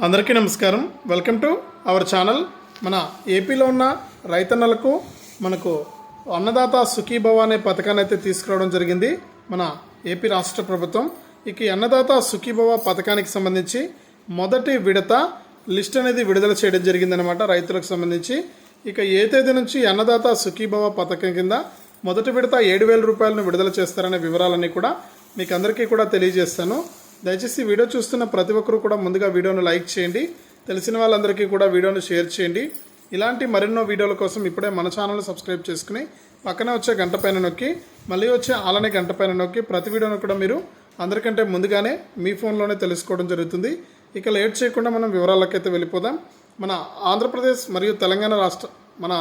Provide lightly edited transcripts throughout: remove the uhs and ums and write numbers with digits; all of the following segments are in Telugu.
అందరికీ నమస్కారం. Welcome to our channel. మన ఏపీలో ఉన్న రైతన్నలకు మనకు అన్నదాత సుఖీభవ అనే పథకాన్ని అయితే తీసుకురావడం జరిగింది మన ఏపీ రాష్ట్ర ప్రభుత్వం. ఇక అన్నదాత సుఖీభవ పథకానికి సంబంధించి మొదటి విడత లిస్ట్ అనేది విడుదల చేయడం జరిగిందనమాట రైతులకు సంబంధించి. ఇక ఏ తేదీ నుంచి అన్నదాత సుఖీభవ పథకం కింద మొదటి విడత 7,000 రూపాయలను విడుదల చేస్తారనే వివరాలన్నీ కూడా మీకు అందరికీ కూడా తెలియజేస్తాను. దయచేసి వీడియో చూస్తున్న ప్రతి ఒక్కరు కూడా ముందుగా వీడియోను లైక్ చేయండి, తెలిసిన వాళ్ళందరికీ కూడా వీడియోను షేర్ చేయండి. ఇలాంటి మరెన్నో వీడియోల కోసం ఇప్పుడే మన ఛానల్ని సబ్స్క్రైబ్ చేసుకుని పక్కనే వచ్చే గంట పైన నొక్కి మళ్ళీ వచ్చే ఆలనే గంట పైన నొక్కి ప్రతి వీడియోను కూడా మీరు అందరికంటే ముందుగానే మీ ఫోన్లోనే తెలుసుకోవడం జరుగుతుంది. ఇక లేట్ చేయకుండా మనం వివరాలకైతే వెళ్ళిపోదాం. మన ఆంధ్రప్రదేశ్ మరియు తెలంగాణ మన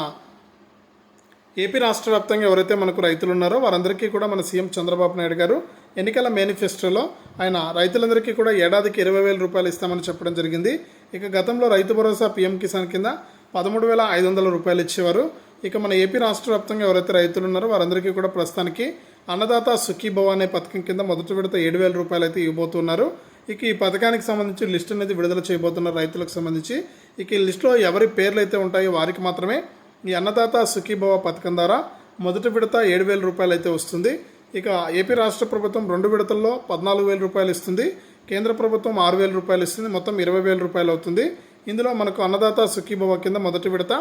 ఏపీ రాష్ట్ర వ్యాప్తంగా ఎవరైతే మనకు రైతులు ఉన్నారో వారందరికీ కూడా మన సీఎం చంద్రబాబు నాయుడు గారు ఎన్నికల మేనిఫెస్టోలో ఆయన రైతులందరికీ కూడా ఏడాదికి 20,000 రూపాయలు ఇస్తామని చెప్పడం జరిగింది. ఇక గతంలో రైతు భరోసా పీఎం కిసాన్ కింద 13,500 రూపాయలు ఇచ్చేవారు. ఇక మన ఏపీ రాష్ట్ర వ్యాప్తంగా ఎవరైతే రైతులు ఉన్నారో వారందరికీ కూడా ప్రస్తుతానికి అన్నదాత సుఖీభవ అనే పథకం కింద మొదటి విడత 7,000 రూపాయలు అయితే ఇవ్వబోతున్నారు. ఇక ఈ పథకానికి సంబంధించి లిస్ట్ అనేది విడుదల చేయబోతున్నారు రైతులకు సంబంధించి. ఇక ఈ లిస్టులో ఎవరి పేర్లు అయితే ఉంటాయో వారికి మాత్రమే ఈ అన్నదాత సుఖీభవ పథకం ద్వారా మొదటి విడత 7,000 రూపాయలు అయితే వస్తుంది. ఇక ఏపీ రాష్ట్ర ప్రభుత్వం 2 విడతల్లో 14,000 రూపాయలు ఇస్తుంది, కేంద్ర ప్రభుత్వం 6,000 రూపాయలు ఇస్తుంది, మొత్తం 20,000 రూపాయలు అవుతుంది. ఇందులో మనకు అన్నదాత సుఖీభవ కింద మొదటి విడత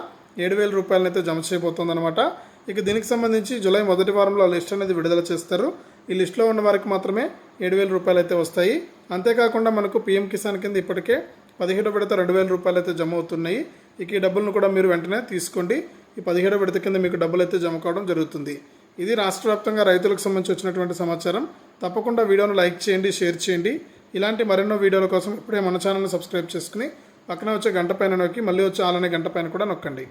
7,000 రూపాయలను అయితే జమ చేయబోతుంది అనమాట. ఇక దీనికి సంబంధించి జూలై మొదటి వారంలో లిస్ట్ అనేది విడుదల చేస్తారు. ఈ లిస్టులో ఉన్న వారికి మాత్రమే 7,000 రూపాయలు అయితే వస్తాయి. అంతేకాకుండా మనకు పీఎం కిసాన్ కింద ఇప్పటికే 17వ విడత 2,000 రూపాయలు అయితే జమ అవుతున్నాయి. ఇక ఈ డబ్బులను కూడా మీరు వెంటనే తీసుకోండి. ఈ 17వ విడత కింద మీకు డబ్బులు అయితే జమ కావడం జరుగుతుంది. ఇది రాష్ట్ర వ్యాప్తంగా రైతులకు సంబంధించి వచ్చినటువంటి సమాచారం. తప్పకుండా వీడియోను లైక్ చేయండి, షేర్ చేయండి. ఇలాంటి మరెన్నో వీడియోల కోసం ఇప్పుడే మన ఛానల్ని సబ్స్క్రైబ్ చేసుకుని పక్కన వచ్చే గంట పైన నొక్కి మళ్ళీ వచ్చే ఆలనే గంట పైన కూడా నొక్కండి.